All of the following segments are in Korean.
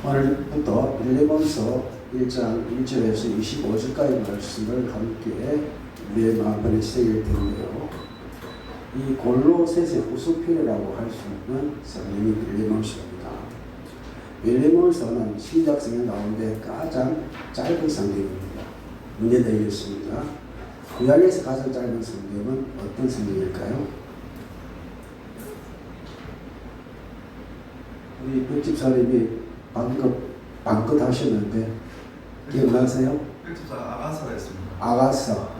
오늘부터 빌립보서 1장 1절에서 25절까지 말씀을 함께 우리의 마음에 새길 텐데요. 이 골로새서 후속편이라고 할 수 있는 성경이 빌립보서입니다. 빌립보서는 신약 성경 가운데 가장 짧은 성경입니다. 문제 드리겠습니다. 구약에서 가장 짧은 성경은 어떤 성경일까요? 우리 백집사님이 방긋 하셨는데 기억나세요? 백집사 아가서가 있습니다. 아가서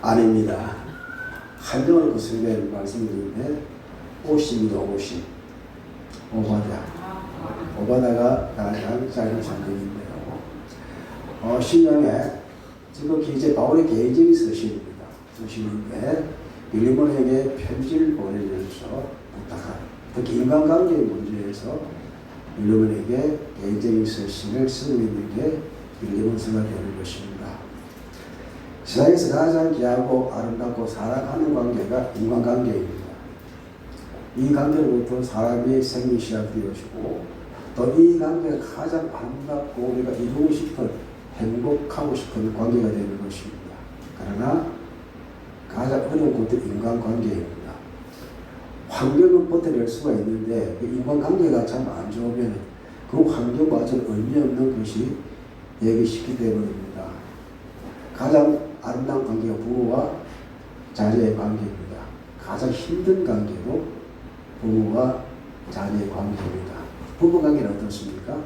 아닙니다. 한정을 구슬면 말씀드리는데 오십니다. 오바다가 가장 짧은 성경인데요. 신약에 지금 이제 바울의 개인적인 서신인데 빌립보에게 편지를 보내면서 부탁한 특히 인간관계의 문제에서 빌립보에게 개인적인 서신을 쓰고 있는 게 빌립보서가 되는 것입니다. 세상에서 가장 귀하고 아름답고 사랑하는 관계가 인간관계입니다. 이 관계로부터 사람의 생명이 시작되어지고 또 이 관계가 가장 아름답고 우리가 이루고 싶은 행복하고 싶은 관계가 되는 것입니다. 그러나 가장 어려운 것도 인간관계입니다. 환경은 버텨낼 수가 있는데 그 인간관계가 참 안 좋으면 그 환경과 좀 의미 없는 것이 되기 쉽기 때문입니다. 가장 아름다운 관계가 부모와 자녀의 관계입니다. 가장 힘든 관계도 부모와 자녀의 관계입니다. 부부관계는 어떻습니까?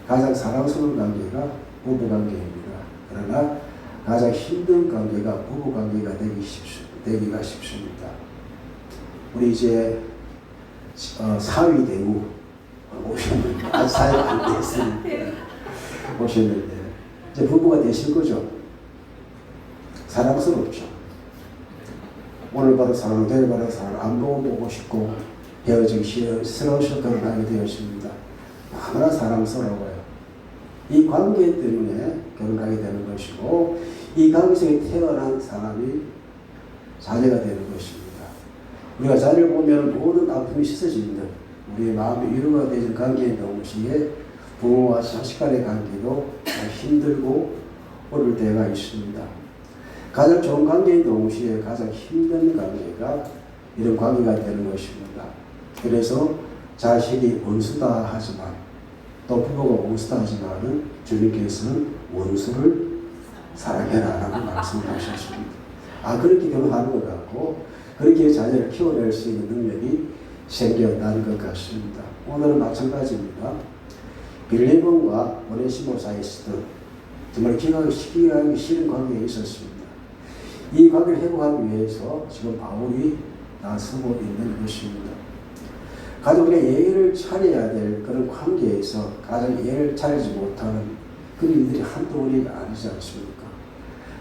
가장 사랑스러운 관계가 부부관계입니다. 그러나 가장 힘든 관계가 부부관계가 되기가 쉽습니다. 우리 이제 사위대우 오셨는데 아직 사위가 안 됐으니까 오셨는데 이제 부부가 되실 거죠? 사랑스럽죠. 오늘 바로 사랑, 내일 바로 사랑, 안 보고 싶고 헤어지기 싫어서 결혼하게 되었습니다. 너무나 사랑스러워요. 이 관계 때문에 결혼하게 되는 것이고 이 관계에서 태어난 사람이 자녀가 되는 것입니다. 우리가 자녀를 보면 모든 아픔이 씻어지는 우리의 마음이 위로가 되는 관계인 동시에 부모와 자식 간의 관계도 힘들고 어려울 때가 있습니다. 가장 좋은 관계인 동시에 가장 힘든 관계가 이런 관계가 되는 것입니다. 그래서 자식이 원수다 하지만 또 부모가 원수다 하지만은 주님께서는 원수를 사랑해라 라고 말씀하셨습니다. 그렇게 결혼하는 것 같고 그렇게 자녀를 키워낼 수 있는 능력이 생겼다는 것 같습니다. 오늘은 마찬가지입니다. 빌립보와 오네시모 사이에 있었던 정말 기가하기 싫은 관계에 있었습니다. 이 관계를 회복하기 위해서 지금 바울이 나서고 있는 것입니다. 가족의 예의를 차려야 될 그런 관계에서 가장 예의를 차리지 못하는 그런 일들이 한두 번이 아니지 않습니까?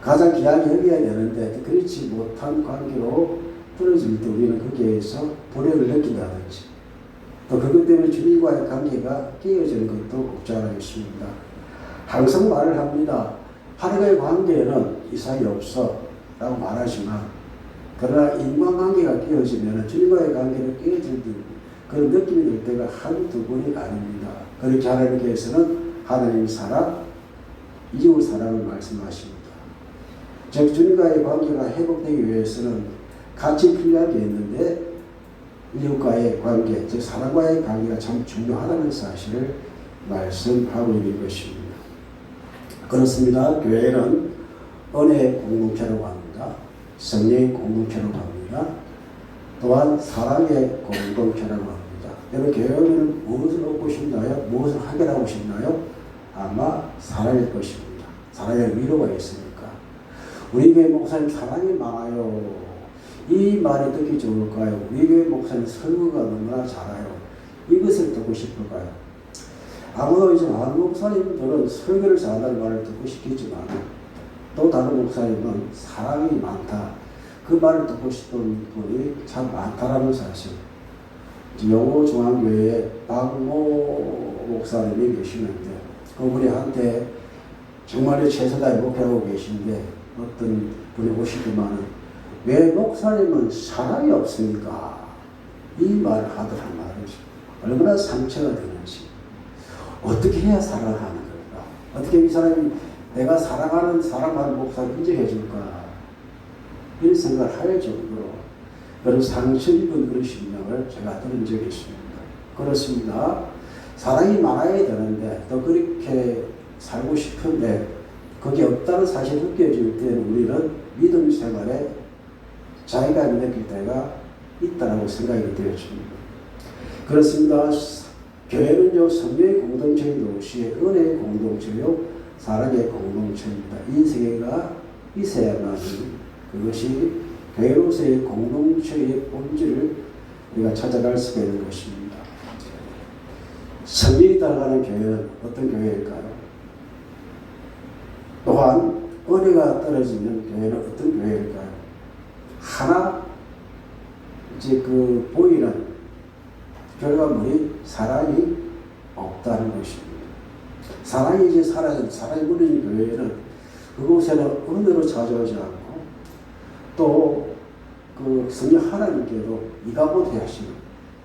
가장 귀하게 여겨야 되는데 그렇지 못한 관계로 떨어질 때 우리는 거기에서 불행을 느낀다든지 또 그것 때문에 주님과의 관계가 깨어지는 것도 없지 않아 있습니다. 항상 말을 합니다. 하나님과의 관계는 이상이 없어 라고 말하지만 그러나 인간관계가 깨어지면 주님과의 관계를 깨어질 그런 느낌이 들 때가 한두 번이 아닙니다. 그렇게 하나님께서는 하나님 사랑, 이웃 사랑을 말씀하십니다. 즉 주님과의 관계가 회복되기 위해서는 같이 필요한 게 있는데 이웃과의 관계, 즉 사랑과의 관계가 참 중요하다는 사실을 말씀하고 있는 것입니다. 그렇습니다. 교회는 은혜의 공동체라고 합니다. 성령의 공동체라고 합니다. 또한 사랑의 공동체라고 합니다. 여러분 교회는 무엇을 얻고 싶나요? 무엇을 하게 싶나요? 아마 사랑일 것입니다. 사랑의 위로가 있으니까. 우리 교회 목사님 사랑이 많아요. 이 말이 듣기 좋을까요? 우리 교회 목사님 설교가 너무나 잘해요. 이것을 듣고 싶을까요? 아무도 이제 많은 목사님들은 설교를 잘한다는 말을 듣고 싶겠지만 또 다른 목사님은 사랑이 많다. 그 말을 듣고 싶은 분이 참 많다라는 사실. 영호중앙교회에 박모 목사님이 계시는데 그분이 한때 정말 최선다해 목회하고 계신데 어떤 분이 오시더만은 왜 목사님은 사랑이 없습니까? 이 말을 하더란 말이죠. 얼마나 상처가 되는지. 어떻게 해야 사랑을 하는 걸까? 어떻게 이 사람이 내가 사랑하는 목사를 인정해 줄까? 이런 생각을 할 정도로 그런 상처 입은 그런 심령을 제가 들은 적이 있습니다. 그렇습니다. 사랑이 많아야 되는데 또 그렇게 살고 싶은데 그게 없다는 사실을 느껴질 때는 우리는 믿음 생활에 자기가 느낄 때가 있다고 생각이 되어집니다. 그렇습니다. 교회는요, 성령의 공동체인 동시에 은혜의 공동체요, 사랑의 공동체입니다. 이 세 개가 있어야만 그것이 교회로서의 공동체의 본질을 우리가 찾아갈 수가 있는 것입니다. 성령이 따라가는 교회는 어떤 교회일까요? 또한 은혜가 떨어지는 교회는 어떤 교회일까요? 하나 이제 그 보이는 결과물이 사랑이 없다는 것입니다. 사랑이 이제 사랑이 무너진 교회는 그곳에는 은혜로 찾아오지 않고 또 그 성령 하나님께도 이가못 하시는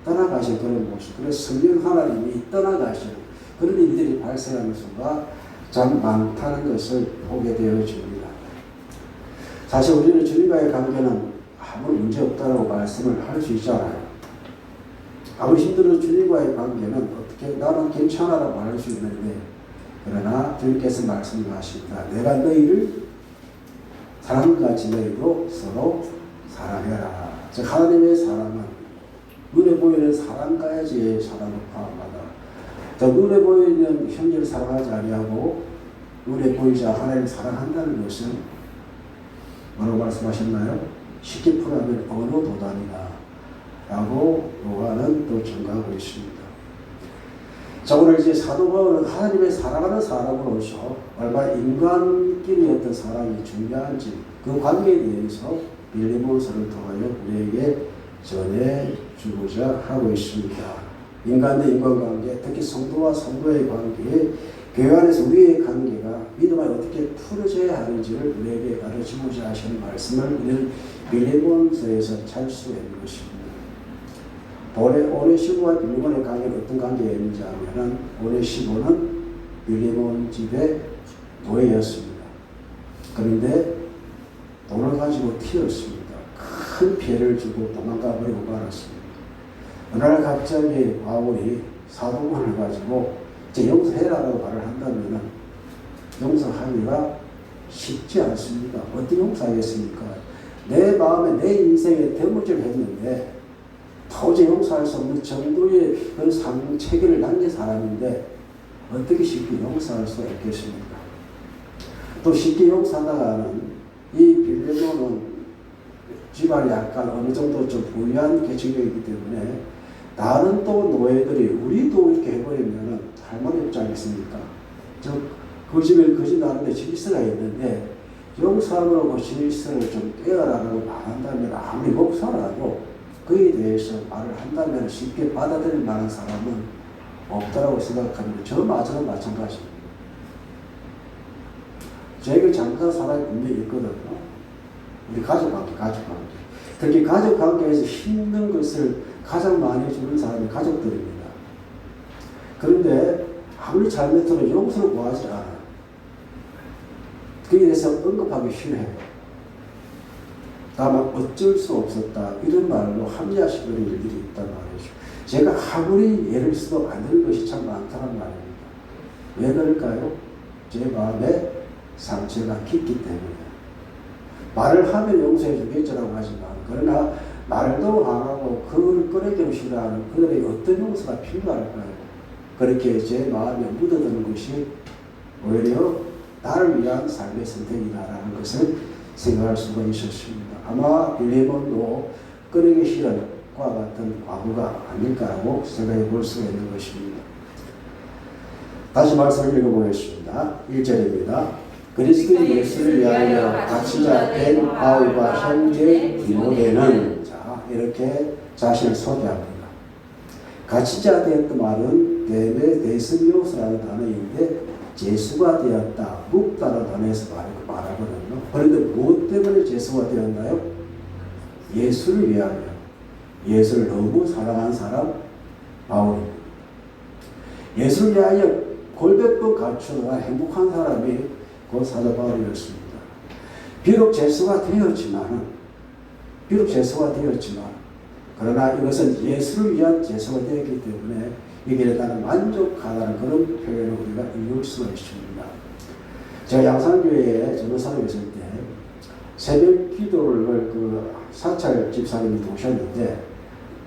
떠나가신 그런 모습. 그래서 성령 하나님이 떠나가시는 그런 일들이 발생하는 수가 참 많다는 것을 보게 되어집니다. 사실 우리는 주님과의 관계는 아무 문제 없다고 말씀을 할 수 있잖아요. 아무리 힘들어도 주님과의 관계는 어떻게 나는 괜찮아라고 할 수 있는데 그러나 주님께서 말씀하십니다. 내가 너희를 사랑같이 너희도 서로 사랑해라. 즉 하나님의 사랑은 눈에 보이는 사랑까지 사랑을 포함하다. 더 눈에 보이는 형제를 사랑하지 아니하고 눈에 보이자 하나님을 사랑한다는 것은 뭐라고 말씀하셨나요? 쉽게 풀어하면 어느 도단이다 라고 요한은 또 증가하고 있습니다. 자, 오늘 이제 사도 바울은 하나님의 사랑하는 사람으로서 얼마나 인간끼리 어떤 사랑이 중요한지 그 관계에 대해서 빌레몬서를 통하여 우리에게 전해주고자 하고 있습니다. 인간 대 인간관계, 특히 성도와 성도의 관계, 교회 안에서 우리의 관계가 믿음 안에 어떻게 풀어져야 하는지를 우리에게 가르치고자 하시는 말씀을 우리는 빌레몬서에서 찾을 수 있는 것입니다. 오네시모와 빌레몬의 관계는 어떤 관계였는지 하면은 오네시모는 빌레몬 집의 노예였습니다. 그런데 돈을 가지고 튀었습니다. 큰 피해를 주고 도망가 버리고 말았습니다. 어느 날 갑자기 바울이 사도관을 가지고 이제 용서해라라고 말을 한다면은 용서하기가 쉽지 않습니다. 어떻게 용서하겠습니까? 내 마음에 내 인생에 대물질을 했는데 도저히 용서할 수 없는 정도의 그런 상체계를 남긴 사람인데 어떻게 쉽게 용서할 수 있겠습니까? 또 쉽게 용서하다가는 이 빌레몬은 집안이 약간 어느 정도 좀 부유한 계층이기 때문에 다른 또 노예들이 우리도 이렇게 해버리면 할머니 없지 않겠습니까? 그 집에 그 집 나름의 질서가 있는데 용서하고 질서를 좀 떼어라라고 말한다면 아무리 목사라도 그에 대해서 말을 한다면 쉽게 받아들일 만한 사람은 없다라고 생각합니다. 저마저도 마찬가지입니다. 저에게 잘못한 사람이 분명히 있거든요. 우리 가족관계. 특히 가족관계에서 힘든 것을 가장 많이 주는 사람이 가족들입니다. 그런데 아무리 잘못해도 용서를 구하지 않아요. 그에 대해서 언급하기 싫어해요. 다만 어쩔 수 없었다 이런 말로 합리화시키는 일들이 있단 말이죠. 제가 아무리 예를 써도 안 되는 것이 참 많다는 말입니다. 왜 그럴까요? 제 마음에 상처가 깊기 때문에. 말을 하면 용서해 주겠지라고 하지만 그러나 말도 안 하고 그걸 꺼내기로 싫어하는 그들에게 어떤 용서가 필요할까요? 그렇게 제 마음에 묻어드는 것이 오히려 나를 위한 삶의 선택이다라는 것을 생각할 수가 있었습니다. 아마 빌레몬도 꺼내기 싫은 과 같은 과거가 아닐까라고 생각해 볼 수가 있는 것입니다. 다시 말씀을 읽어보겠습니다. 1절입니다. 그리스도 예수를 위하여 갇히자 된 바울과 형제 디모데는 자 이렇게 자신을 소개합니다. 갇히자 되었던 말은 데스미오스라는 단어인데 제수가 되었다, 묵다는 단어에서 말하거든요. 그런데 무엇 때문에 제수가 되었나요? 예수를 위하여. 예수를 너무 사랑한 사람 바울입니다. 예수를 위하여 골백번 갖추어가 행복한 사람이 곧 사도 바울이었습니다. 비록 죄수가 되었지만 그러나 이것은 예수를 위한 죄수가 되었기 때문에 이게 나는 만족하다는 그런 표현을 우리가 읽을 수가 있습니다. 제가 양산교회에 전도사로 있을 때 새벽 기도를 그 사찰 집사님이 도셨는데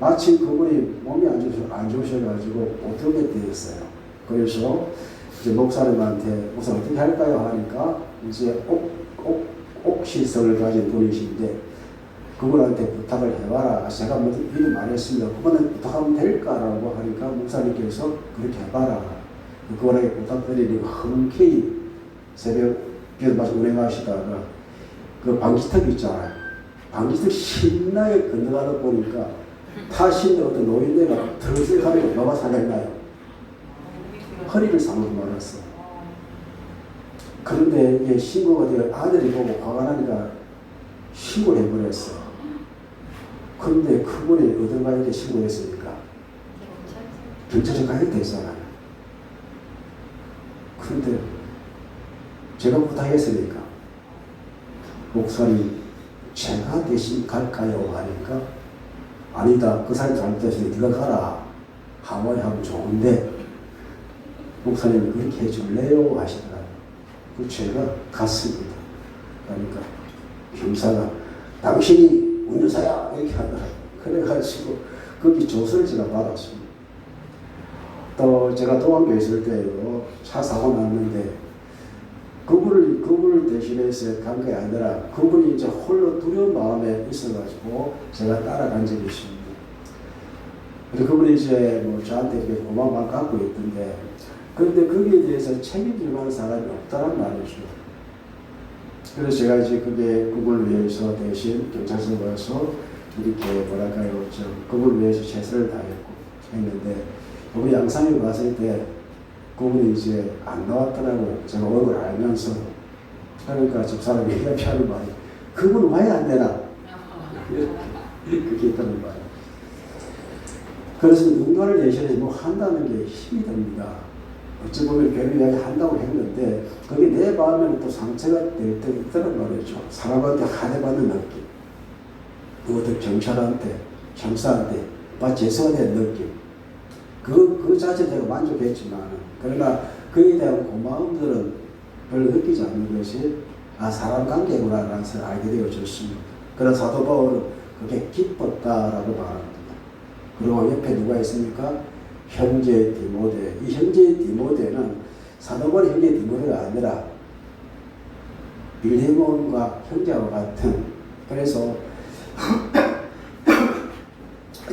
마침 그분이 몸이 안 좋으셔가지고 못 들게 되었어요. 그래서 이제 목사님한테 목사 어떻게 할까요 하니까 이제 옥시성을 가진 분이신데 그분한테 부탁을 해봐라. 제가 미리 말했습니다. 그분한테 부탁하면 될까라고 하니까 목사님께서 그렇게 해봐라. 그분에게 부탁드리니 흔쾌히 새벽 기도마저 운행하시다가 그 방지턱 있잖아요. 방지턱 신나게 건너가다 보니까 타신 어떤 노인네가 들썩하면 뭐가 살렸나요? 허리를 상하고 말았어. 그런데 이게 신고가 되어 아들이 보고 화가 나니까 신고를 해버렸어. 그런데 그분이 어딜 가야 돼 신고했으니까? 경찰서 가야 되잖아요. 그런데 제가 부탁했으니까 목사님 제가 대신 갈까요? 하니까 아니다. 그 사람 잘못했으니 네가 가라. 하와이 하면 좋은데 목사님이 그렇게 해줄래요? 하시더라고요. 그 제가 갔습니다. 그러니까 형사가 당신이 운전사야 이렇게 하더라고요. 그래가지고 거기 조서를 제가 받았습니다. 또 제가 도안교에 있을 때에도 차 사고 났는데 그분을 대신해서 간 게 아니라 그분이 이제 홀로 두려운 마음에 있어가지고 제가 따라간 적이 있습니다. 그래서 그분이 이제 뭐 저한테 이렇게 고마운 마음 갖고 있던데 그런데 거기에 대해서 책임질 만한 사람이 없다는 말이죠. 그래서 제가 이제 그분을 위해서 대신 경찰서 가서 이렇게 뭐랄까요, 그분을 위해서 최선을 다했고 했는데 그분이 양산에 갔을 때 그분이 이제 안 나왔더라고요. 제가 얼굴 알면서. 그러니까 집사람이 얘기하는 말이 그분 왜 안 되나? 그렇게 있다는 말이에요. 그래서 누군가를 대신해서 뭐 한다는 게 힘이 듭니다. 어찌 보면 별로 이야기 한다고 했는데 그게 내 마음에는 또 상처가 될 때 있다는 말이죠. 사람한테 하대받는 느낌, 어떤 경찰한테, 형사한테 제소가 된 느낌, 그 자체에 제가 만족했지만 그러나 그에 대한 고마움들은 별로 느끼지 않는 것이 사람 관계구나라는 것을 알게 되어졌습니다. 그런 사도 바울은 그게 기뻤다라고 말합니다. 그리고 옆에 누가 있습니까? 형제 디모데. 이 형제 디모데는 사도 바울의 형제 디모데가 아니라 빌레몬과 형제와 같은, 그래서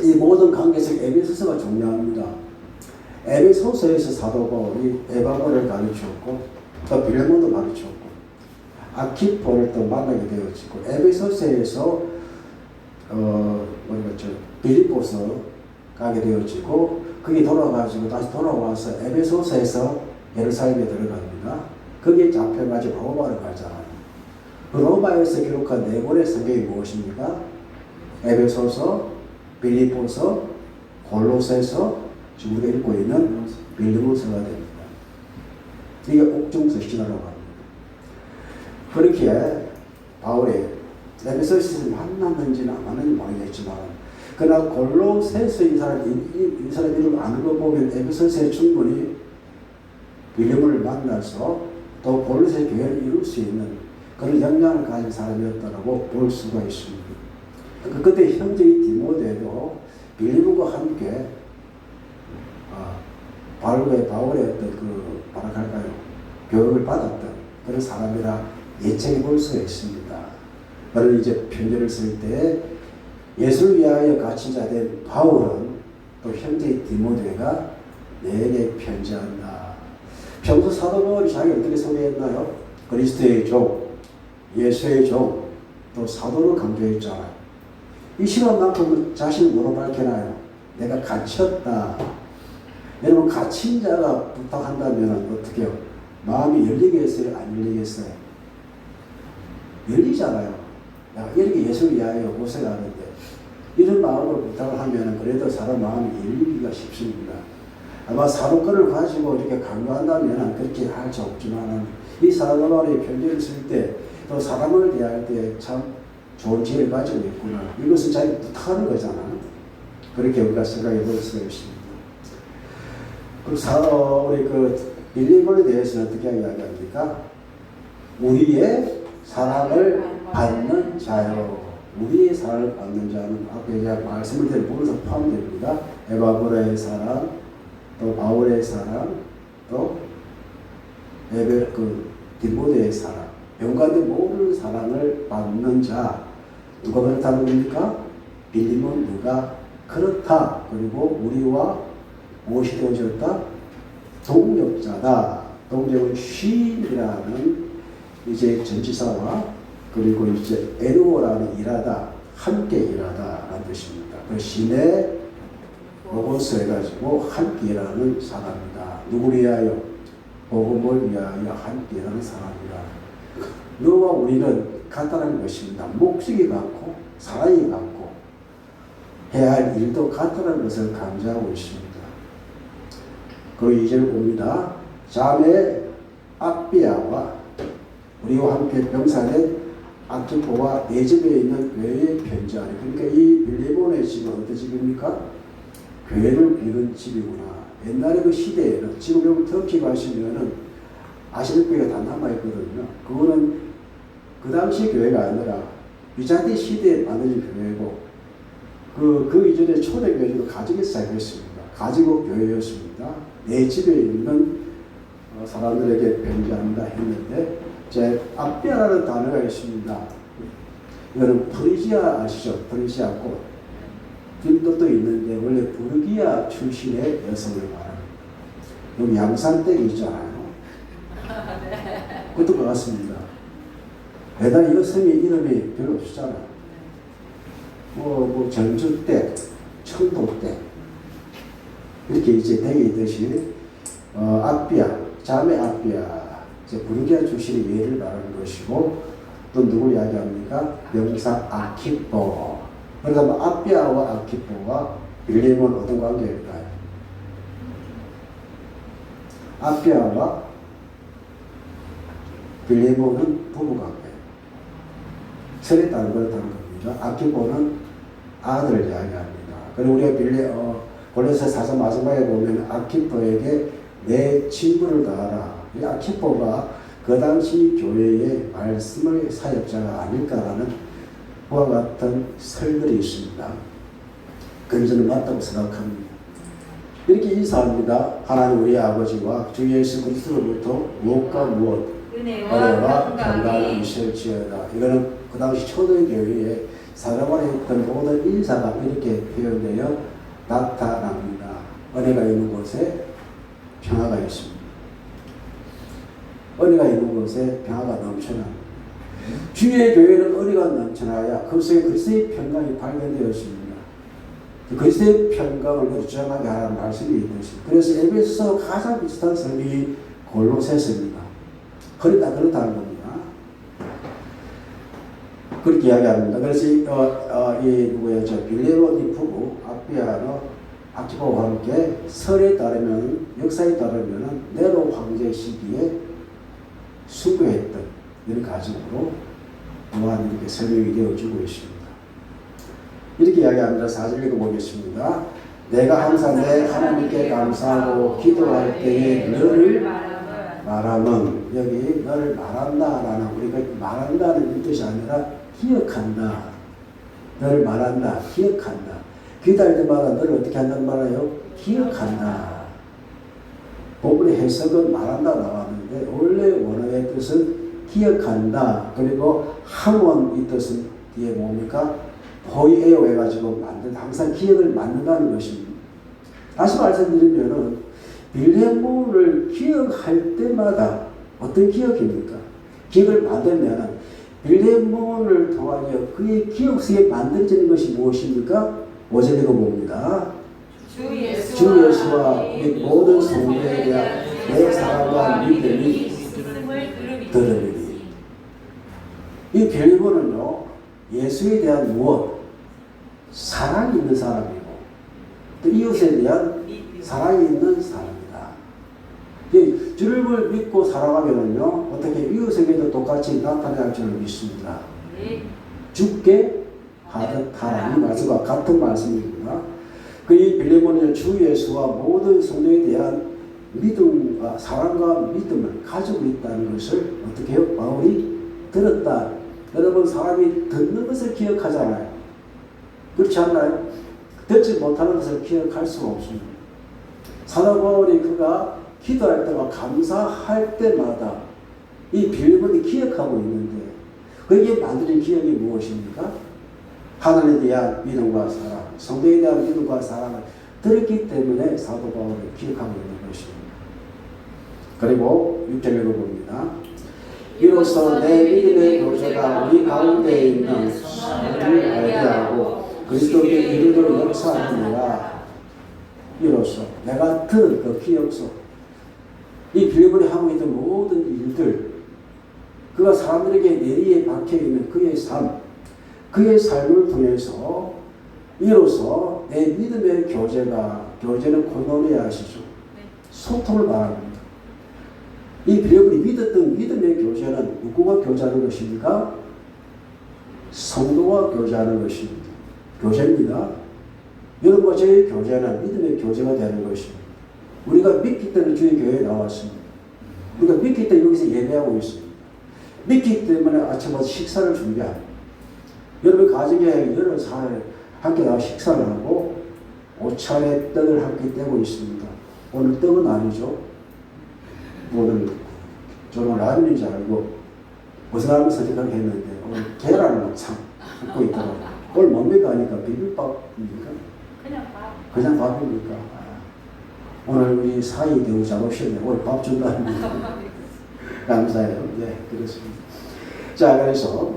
이 모든 관계에서 에베소서가 중요합니다. 에베소서에서 사도 바울이 에바고를 가르쳤고 또 빌레몬도 가르쳤고 아키포를 또 만나게 되어지고 에베소서에서 빌립보서 가게 되어지고 거기 돌아가지고 다시 돌아와서 에베소서에서 예루살렘에 들어갑니다. 거기에 잡혀가지고 로마로 가잖아요. 그 로마에서 기록한 네 권의 성경이 무엇입니까? 에베소서, 빌립보서, 골로새서, 지금 우리가 읽고 있는 빌립보서가 됩니다. 이게 옥중서신이라고 합니다. 그렇게 바울이 에베소서에서 만났는지는 안 만났는지 모르겠지만 그러나 골로새서 이 사람 이름을 안 읽어보면 에베소서에 충분히 빌립보를 만나서 또 골로새 교회를 이룰 수 있는 그런 역량을 가진 사람이었다고 볼 수가 있습니다. 그때 형제의 디모데도 빌립보와 함께 바울의 어떤 뭐랄까요, 교육을 받았던 그런 사람이라 예측해 볼 수가 있습니다. 그를 이제 편지를 쓸 때 예수를 위하여 갇힌 자 된 바울은 또 형제 디모데가 내게 편지한다. 평소 사도 바울이 자기 어떻게 소개했나요? 그리스도의 종, 예수의 종, 또 사도를 강조했잖아요. 이 시간만큼 자신을 뭐로 밝혀나요? 내가 갇혔다. 여러분 갇힌 자가 부탁한다면 어떻게 해요? 마음이 열리겠어요? 안 열리겠어요? 열리잖아요. 이렇게 예수를 위하여 고생하는데 이런 마음으로 부탁을 하면 그래도 사람 마음이 열리기가 쉽습니다. 아마 사도권을 가지고 이렇게 강요한다면 그렇게 할 수 없지만 이 사도바울의 편지를 쓸 때 또 사람을 대할 때 참 좋은 지혜를 가지고 있구나. 이것은 자기 부탁하는 거잖아. 그렇게 우리가 생각해 볼 수가 있습니다. 우리 빌리본에 대해서는 어떻게 이야기합니까? 우리의 사랑을 받는 자요. 우리의 사랑을 받는 자는 앞에 제가 말씀을 드린 부분에서 포함됩니다. 에바브라의 사랑, 또 바울의 사랑, 또 디모데의 사랑, 연관된 모든 사랑을 받는 자. 누가 그렇다는 겁니까? 빌리본 누가 그렇다. 그리고 우리와 무엇이 되어졌다? 동력자다. 동력은 쉼이라는 이제 전치사와 그리고 이제 에노라는 일하다, 함께 일하다라는 뜻입니다. 그 신의 로고스 해가지고 함께 일하는 사람이다. 누구를 위하여? 복음을 위하여 함께 일하는 사람이다. 너와 우리는 같다는 것입니다. 목적이 같고 사랑이 같고 해야 할 일도 같다는 것을 강조하고 있습니다. 그리고 2절 봅니다. 자매 아비아와 우리와 함께 병사된 아키포와 내 집에 있는 교회의 편지하리. 그러니까 이 빌리본의 집은 어떤 집입니까? 교회를 이룬 집이구나. 옛날에 그 시대에는 지금 터키 가시면은 아시는 교회가 다 남아있거든요. 그거는 그 당시 교회가 아니라 비잔틴 시대에 만들어진 교회고 그 이전에 초대교회로 가족이 시작했습니다. 가지고 교회였습니다. 내 집에 있는 사람들에게 편지한다 했는데 제 아비아라는 단어가 있습니다. 이거는 프리지아 아시죠? 프리지아 꽃. 빈도도 있는데 원래 부르기아 출신의 여성을 말합니다. 여기 양산댁이 있잖아요. 그것도 그렇습니다. 배달 여성의 이름이 별로 없잖아요. 뭐 전주댁, 청도댁 이렇게 이제 댁이 있듯이 아비아, 자매 아비아, 부르기아 출신의 예를 말하는 것이고 또 누굴 이야기합니까? 명사 아키포. 그러다 아비아와 아키포와 빌리몬 어떤 관계일까요? 아비아와 빌리몬은 부부관계. 설에 따른 그렇다는 겁니다. 아키포는 아들을 이야기합니다. 그리고 우리가 골로새 4장 마지막에 보면 아키포에게 내 친구를 다하라. 이 아키포가 그 당시 교회의 말씀의 사역자가 아닐까라는 그와 같은 설들이 있습니다. 그래서 저는 맞다고 생각합니다. 이렇게 인사합니다. 하나님 우리 아버지와 주 예수 그리스도로부터 무엇과 무엇 은혜와 평강이 있을지어다. 이거는 그 당시 초대교회에 사람을 했던 모든 인사가 이렇게 표현되어 나타납니다. 은혜가 있는 곳에 평화가 있습니다. 은혜가 있는 곳에 평화가 넘쳐납니다. 주의 교회는 은혜가 넘쳐나야 그 속에 그리스도의 평강이 발견되었습니다. 그리스도의 평강을 주장하게 하라는 말씀이 있습니다. 그래서 에베소서 가장 비슷한 설명이 골로새서입니다. 그렇다는 겁니다. 그렇게 이야기합니다. 그래서 빌레몬 부부 아비아노 아키포와 함께 설에 따르면 역사에 따르면 네로 황제 시기에 수교했던 이런 가정으로 또한 이렇게 설명이 되어주고 있습니다. 이렇게 이야기합니다. 4절 읽어보겠습니다. 내가 항상 내 하나님께 감사하고 기도할 때에 너를 말함은 여기 너를 말한다라는 우리가 말한다는 뜻이 아니라 기억한다. 너를 말한다. 기억한다. 기도할 때마다 너를 어떻게 한다는 말이에요? 기억한다. 본문의 해석은 말한다 나왔는데 원래 원어의 뜻은 기억한다. 그리고 항원 이 뜻은 뒤에 뭡니까? 포이에오 해가지고 만든다. 항상 기억을 만든다는 것입니다. 다시 말씀드리면은 빌레몬을 기억할 때마다 어떤 기억입니까? 기억을 만들면 빌레몬을 통하여 그의 기억 속에 만들어지는 것이 무엇입니까? 5절 읽어봅니다. 주 예수와 우리 모든 성도에 대한 내 사랑과 믿음이 들으리니. 이 빌레몬은요 예수에 대한 무엇? 사랑이 있는 사람이고 또 이웃에 대한 사랑이 있는 사람이다. 이 주를 믿고 살아가면은요, 어떻게 이웃에게도 똑같이 나타날 줄을 믿습니다. 죽게 하듯 하라. 이 말씀과 같은 말씀입니다. 이 빌레몬은 주 예수와 모든 성도에 대한 믿음과 사랑과 믿음을 가지고 있다는 것을 어떻게 해요? 바울이 들었다. 여러분, 사람이 듣는 것을 기억하잖아요. 그렇지 않나요? 듣지 못하는 것을 기억할 수가 없습니다. 사도 바울이 그가 기도할 때와 감사할 때마다 이 빌레몬이 기억하고 있는데, 그게 만드는 기억이 무엇입니까? 하나님에 대한 믿음과 사랑, 성도에 대한 믿음과 사랑을 들었기 때문에 사도 바울을 기억하고 있는 것입니다. 그리고 6절 읽어봅니다. 이로써 내 믿음의 교제가 우리 가운데 있는 선을 알게 하고 그리스도께 이르도록 역사하느니라. 이로써 내가 들은 그 기억 속, 이 빌레몬이 하고 있던 모든 일들, 그가 사람들에게 내리에 박혀있는 그의 삶, 그의 삶을 통해서 이로써 내 믿음의 교제는 코노니아 하시죠. 소통을 말합니다. 이 빌레몬이 믿었던 믿음의 교제는 누구와 교제하는 것입니까? 성도와 교제하는 것입니다. 교제입니다. 여러분과 저의 교제는 믿음의 교제가 되는 것입니다. 우리가 믿기 때문에 주의 교회에 나왔습니다. 우리가 믿기 때문에 여기서 예배하고 있습니다. 믿기 때문에 아침마다 식사를 준비합니다. 여러분 가정에 여러 사람을 함께 나와 식사를 하고 오찬의 떡을 함께 떼고 있습니다. 오늘 떡은 아니죠. 오늘 저는 라면인 줄 알고 무슨 라면 선택을 했는데 오늘 계란을 참 먹고 있더라고요. 오늘 뭡니까 하니까 비빔밥입니까? 그냥 밥입니까? 오늘 우리 사이 배우 잘 오셨네. 오늘 밥 준다입니다. 감사해요. 네, 그렇습니다. 자, 그래서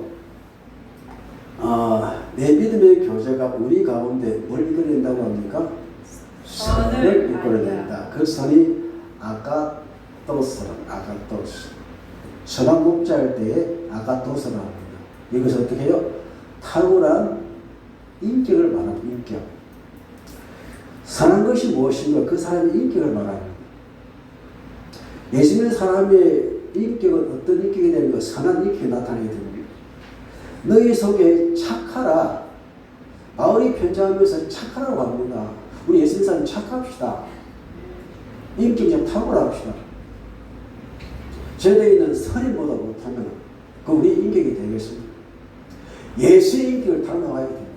내 믿음의 교제가 우리 가운데 뭘 이끌어낸다고 합니까? 선을 이끌어낸다. 그 선이 아가토스. 선한 목자할 때에 아가토스라고 합니다. 이것을 어떻게 해요? 탁월한 인격을 말합니다. 인격. 선한 것이 무엇인가? 그 사람의 인격을 말합니다. 예수 믿는 사람의 인격은 어떤 인격이 되는가? 선한 인격이 나타나게 됩니다. 너희 속에 착하라. 바울이 편지하면서 착하라고 합니다. 우리 예수 믿는 사람 착합시다. 인격 좀 탁월합시다. 저에 있는 선임보다 못하면 그 우리 인격이 되겠습니다. 예수의 인격을 닮아가야 됩니다.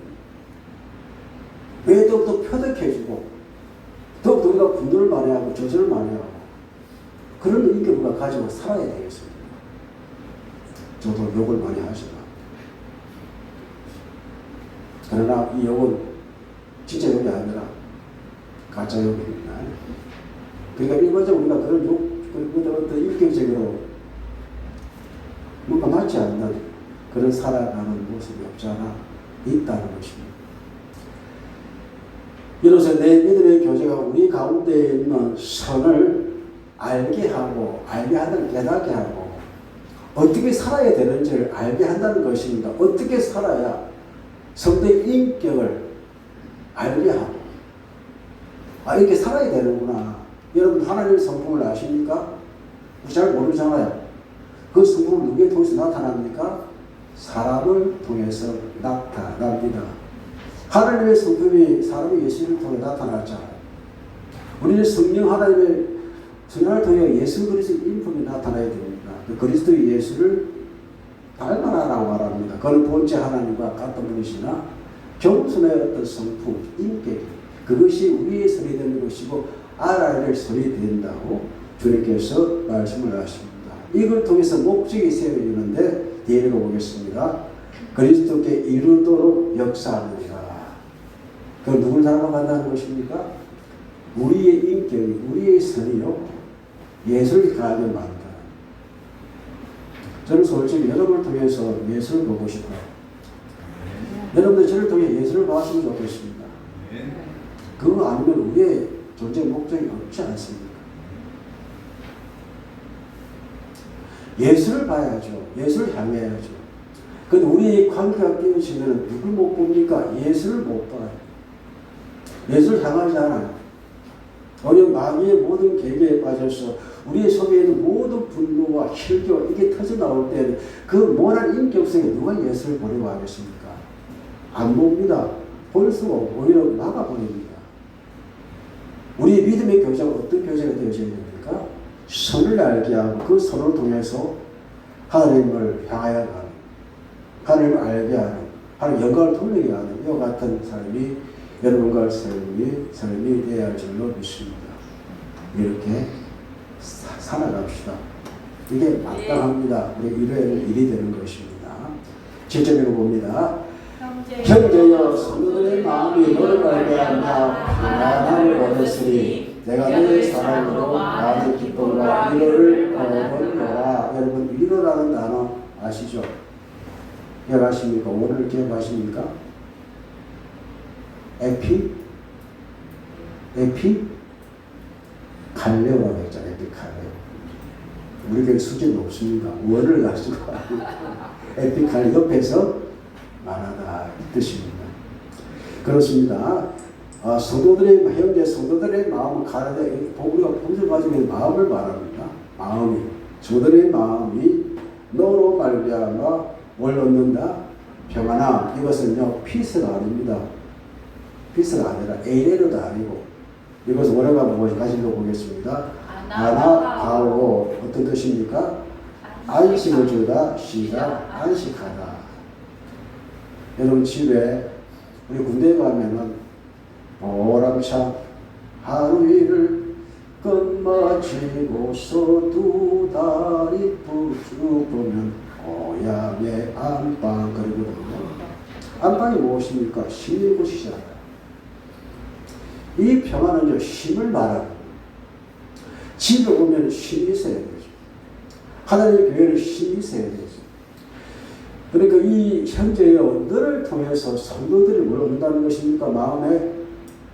왜 더욱더 표득해지고 더욱더 우리가 분노를 많이 하고 저주를 많이 하고 그런 인격을 가지고 살아야 되겠습니다. 저도 욕을 많이 하시나. 그러나 이 욕은 진짜 욕이 아니라 가짜 욕입니다. 그러니까 일반적으로 우리가 그런 욕, 어떤 인격적으로 뭔가 맞지 않는 그런 살아가는 모습이 없지 않아 있다는 것입니다. 이로써 내 믿음의 교제가 우리 가운데 있는 선을 알게 하고, 알게 한다는 깨닫게 하고, 어떻게 살아야 되는지를 알게 한다는 것입니다. 어떻게 살아야 성도의 인격을 알게 하고, 이렇게 살아야 되는구나. 여러분 하나님의 성품을 아십니까? 잘 모르잖아요. 그 성품은 누구에 통해서 나타납니까? 사람을 통해서 나타납니다. 하나님의 성품이 사람의 예수를 통해 나타났잖아요. 우리는 성령 하나님의 성령을 통해 예수 그리스도의 인품이 나타나야 됩니다. 그리스도의 예수를 닮아라라고 말합니다. 그는 본체 하나님과 같은 분이시나 겸손의 어떤 성품, 인격, 그것이 우리의 선이 되는 것이고 알아야 될 선이 된다고 주님께서 말씀을 하십니다. 이걸 통해서 목적이 세워지는데 뒤에 읽어보겠습니다. 그리스도께 이르도록 역사하느니라. 그 누굴 닮아간다는 것입니까? 우리의 인격이, 우리의 선이요 예수를 가하게 만든다. 저는 솔직히 여러분을 통해서 예수를 보고 싶어요. 여러분들 저를 통해 예수를 봤으면 좋겠습니다. 그거 아니면 우리의 존재 목적이 없지 않습니까? 예수를 봐야죠. 예수를 향해야죠. 근데 우리 관계가 깨어지면 누굴 못 봅니까? 예수를 못 봐요. 예수를 향하지 않아요. 오히려 마귀의 모든 계계에 빠져서 우리의 속에 있는 모든 분노와 혈교 이게 터져 나올 때는 그 모난 인격성에 누가 예수를 보려고 하겠습니까? 안 봅니다. 볼 수가 없고 오히려 막아버립니다. 우리의 믿음의 교제가 어떤 교제가 되어져야 됩니까? 선을 알게 하고 그 선을 통해서 하나님을 향하여 가는, 하나님을 알게 하는, 하나님 영광을 돌리게 하는 이와 같은 삶이 여러분과 삶이 되어야 할 줄로 믿습니다. 이렇게 살아갑시다. 이게 마땅합니다. 우리 일요일은 일이 되는 것입니다. 7절 봅니다. 형제여 성도들의 마음이 너를 말미암아 평안함을 얻었으니 내가 너의 사랑으로 많은 기쁨과 위로를 얻었노라. 여러분 위로라는 단어 아시죠? 기억하십니까? 오늘 기억하십니까? 에피 갈레오라고 했잖아요. 에피 갈레오. 우리 교회 수준이 높습니다. 원을 가지고 에피 갈레오 옆에서 말하다 이 뜻입니다. 그렇습니다. 성도들의 형제 성도들의 마음을 가르되 우리가 본질 가지고 마음을 말합니다. 마음이 성도들의 마음이 너로 말미암아 뭘 얻는다? 평안함. 이것은요 피스가 아닙니다. 피스가 아니라 에레로도 아니고 이것은 원어가 무엇인지 다시 읽어보겠습니다. 아나바오 어떤 뜻입니까? 안식을 주다 시작 안식하다. 여러분 집에 우리 군대에 가면은 보람차 하루 일을 끝마치고서 두 다리 쭉 보면 고향의 안방 그러거든요. 안방이 무엇입니까? 심의 곳이잖아요. 이 평안은요 힘을 말하는 집에 오면 힘이 있어야 되죠. 하나님의 교회는 힘이 있어야 되죠. 그러니까 이 형제여 너를 통해서 성도들이 뭘 얻는다는 것입니까? 마음에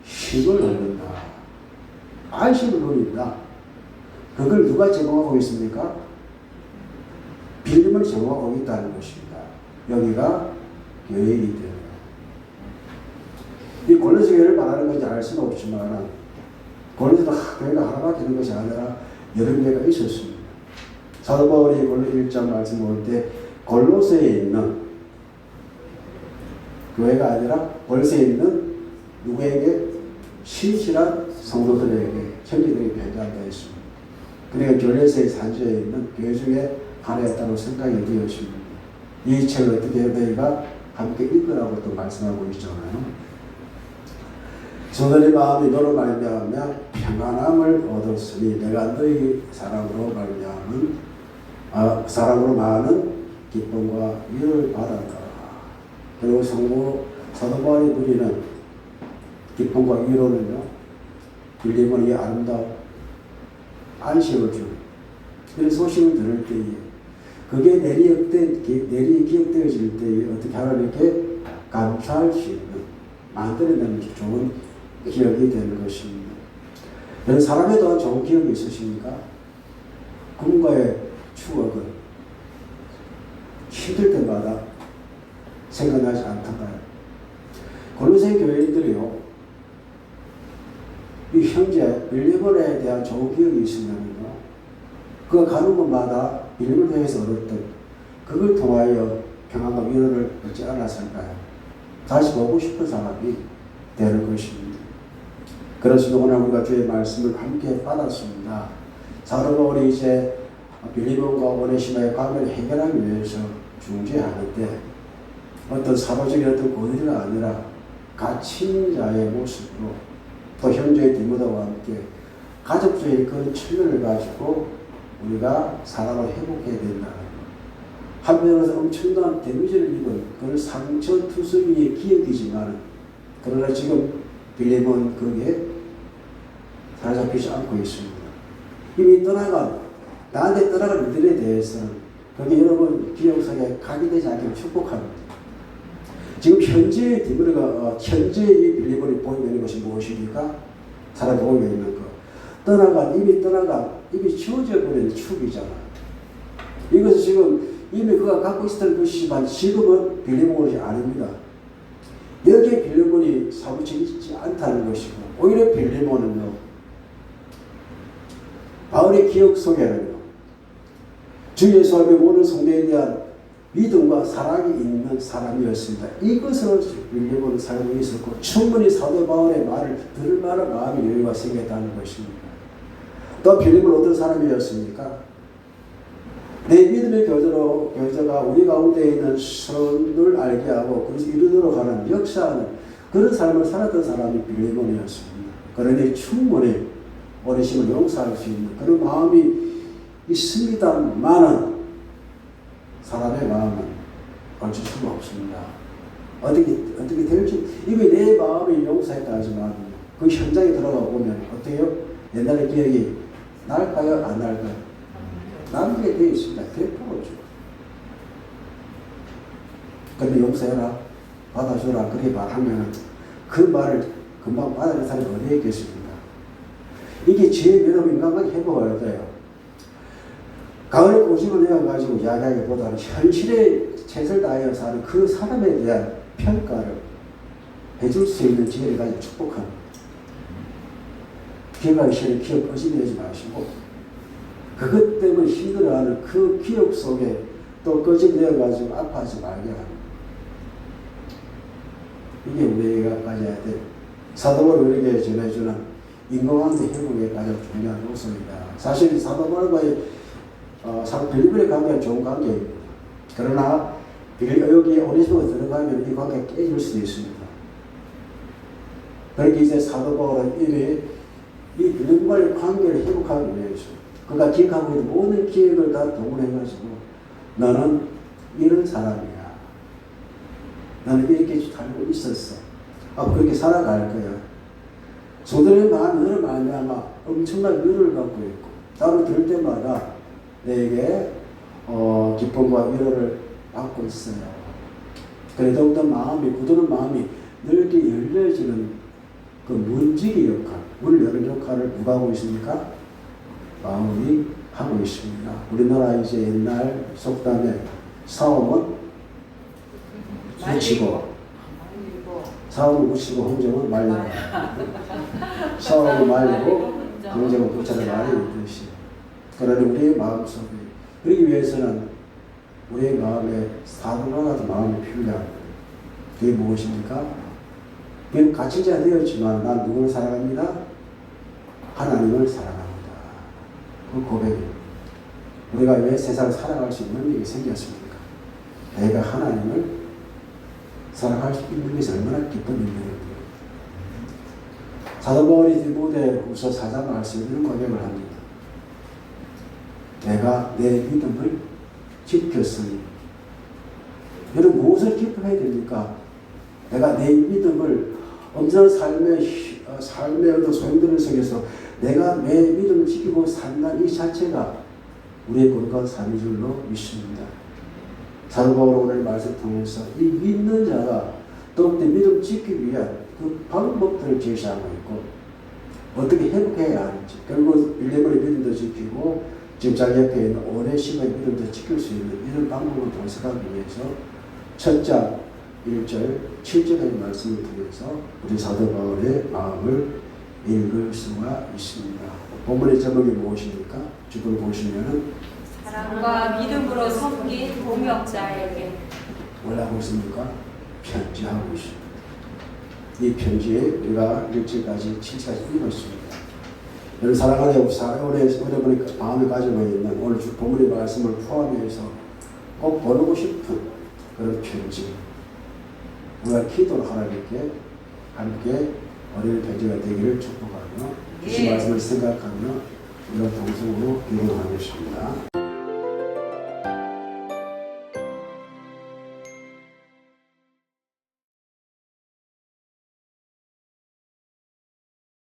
힘을 얻는다. 안식을 누린다. 그걸 누가 제공하고 있습니까? 빌림을 제공하고 있다는 것입니다. 여기가 교회이기 때문에. 이 골로새 교회를 말하는 건지 알 수는 없지만 골로새도 교회가 하나밖에 있는 것이 아니라 여러 교회가 있었습니다. 사도 바울이 골로 1장 말씀 볼 때 골로새에 있는 교회가 아니라 골로새에 있는 누구에게? 신실한 성도들에게 형제들에게 배달되어 있습니다. 그러니까 골로새 산지에 있는 교회 중에 하나였다고 생각이 되었습니다. 이 책을 어떻게 저희가 함께 읽으라고 또 말씀하고 있잖아요. 성도의 마음이 너로 말미암아 평안함을 얻었으니 내가 너희 사랑으로 사랑으로 많은 기쁨과 위로를 받았다. 그리고 사도 바울이 누리는 기쁨과 위로는요, 빌림은 이 아름다운 안식을 주는 이런 소식을 들을 때에 그게 내리 기억되어질 때에 어떻게 하나님께 감사할 수 있는 만들어내는 좋은 기억이 되는 것입니다. 여러분 사람에 대한 좋은 기억이 있으십니까? 그분과의 추억은 힘들 때마다 생각나지 않던가요? 골로새 교회인들이요, 이 형제 빌리본에 대한 좋은 기억이 있으면요, 그가 가는 곳마다 빌림을 통해서 얻었던 그걸 통하여 평안과 위로를 얻지 않았을까요? 다시 보고 싶은 사람이 되는 것입니다. 그래서 오늘 우리가 주의 말씀을 함께 받았습니다. 사도 바울이 이제 빌리본과 오네시모의 관계를 해결하기 위해서 중재하는데 어떤 사도적인 어떤 권위가 아니라 갇힌 자의 모습으로 또 형제의 디모데와 함께 가족적인 그런 측면을 가지고 우리가 사랑을 회복해야 된다는 것. 한편으로서 엄청난 데미지를 입은 그런 상처투성이의 기억이지만 그러나 지금 빌림은 거기에 사로잡히지 않고 있습니다. 이미 나한테 떠나간 이들에 대해서는 거기 여러분 기억 속에 각인되지 않게 축복합니다. 지금 현재의 디모데가 현재의 빌리본이 보이고 있는 것이 무엇입니까? 사람 보이고 있는 것. 이미 지워져 버린 축이잖아. 이것은 지금 이미 그가 갖고 있었던 것이지만 지금은 빌리본이 아닙니다. 여기에 빌리본이 사무치지 않다는 것이고 오히려 빌리본은요 바울의 기억 속에는요, 주 예수님의 모든 성도에 대한 믿음과 사랑이 있는 사람이었습니다. 이것으로 빌립보는 삶이 있었고 충분히 사도 바울의 말을 들을 만한 마음의 여유가 생겼다는 것입니다. 또 빌립은 어떤 사람이었습니까? 내 믿음의 교제가 우리 가운데 있는 선을 알게 하고 그것을 이루도록 하는 역사하는 그런 삶을 살았던 사람이 빌립본이었습니다. 그러니 충분히 오래심을 용서할 수 있는 그런 마음이 있습니다만은 사람의 마음은 어쩔 수가 없습니다. 어떻게 될지 이게 내 마음이 용서했다 하지만 그 현장에 들어가 보면 어때요? 옛날의 기억이 날까요? 안 날까요? 남게 되어 있습니다. 100%죠. 근데 용서해라, 받아주라 그렇게 말하면 그 말을 금방 받아낼 사람이 어디에 있겠습니까? 이게 지혜, 면허, 인간관계 회복해야 돼요. 가을에 꼬집어 내어가지고 이야기하기보다는 현실에 최선을 다하여 사는 그 사람에 대한 평가를 해줄 수 있는 지혜를 가지고 축복하는 기억하기 싫은 기억 꺼지내지 마시고 그것 때문에 힘들어하는 그 기억 속에 또 꺼집내어가지고 아파하지 말게 하는 이게 우리가 가져야 될 사도바울 우리에게 전해주는 인간관계 회복의 가장 중요한 요소입니다. 사실 사도바울과의 빌립보의 관계는 좋은 관계입니다. 그러나 여기에 오네시모가 들어가면 이 관계가 깨질 수도 있습니다. 그렇게 이제 사도 바울은 이미 이 빌립보의 관계를 회복하기 위해서 그가 기억하고 있는 모든 기억을 다 동원해가지고 너는 이런 사람이야. 너는 이렇게 살고 있었어. 그렇게 살아갈 거야. 소들의 마음이 너를 말미암아 엄청난 위로를 받고 있고 나를 들을 때마다 내게 기쁨과 위로를 받고 있어요. 그래 더욱더 마음이 굳는 마음이 늘게 열려지는 그 문지기 역할, 문을 여는 역할을 누가 하고 있습니까? 마음이 하고 있습니다. 우리나라 이제 옛날 속담에 싸움은 붙이고 싸움은 붙이고 흥정은 말리고 싸움은 말리고 흥정은 붙여라 말이 있듯이 그러니 우리의 마음속에 그러기 위해서는 우리의 마음에 사도와 같은 마음이 필요합니다. 그게 무엇입니까? 그는 갇힌 자가 되었지만 난 누구를 사랑합니다? 하나님을 사랑합니다. 그 고백입니다. 우리가 왜 세상을 살아갈 수 있는 일이 생겼습니까? 내가 하나님을 사랑할 수 있는 것이 얼마나 기쁜 일인데요. 사도 바울이 디모데후서 4장 말씀에 이런 고백을 합니다. 내가 내 믿음을 지켰으니 여러분 무엇을 기뻐해야 됩니까? 내가 내 믿음을 엄청난 삶의 어떤 소용돌이 속에서 내가 내 믿음을 지키고 산다는 이 자체가 우리의 거룩한 삶인 줄로 믿습니다. 사도 바울은 오늘 말씀 통해서 이 믿는 자가 또 믿음 지키기 위한 그 방법들을 제시하고 있고 어떻게 회복해야 하는지 결국 빌립보의 믿음도 지키고 지금 자기 옆에 있는 오네시모의 믿음도 지킬 수 있는 이런 방법을 동석하기 위해서 첫 장 1절 7절의 말씀을 통해서 우리 사도 바울의 마음을 읽을 수가 있습니다. 본문의 제목이 무엇입니까? 주를 보시면은 사랑과 믿음으로 섬긴 동역자에게 뭐라고 있습니까? 편지하고 있습니다. 이 편지에 우리가 1절까지 7절까지 읽었습니다. 여러분 사랑하는 여러분의 마음에 가지고 있는 오늘 주 본문의 말씀을 포함해서 꼭 보내고 싶은 그런 편지 우리가 기도로 하나님께 함께 어린이 편지가 되기를 축복하며 주신 말씀을 생각하며 우리가 동성으로 기도하겠습니다.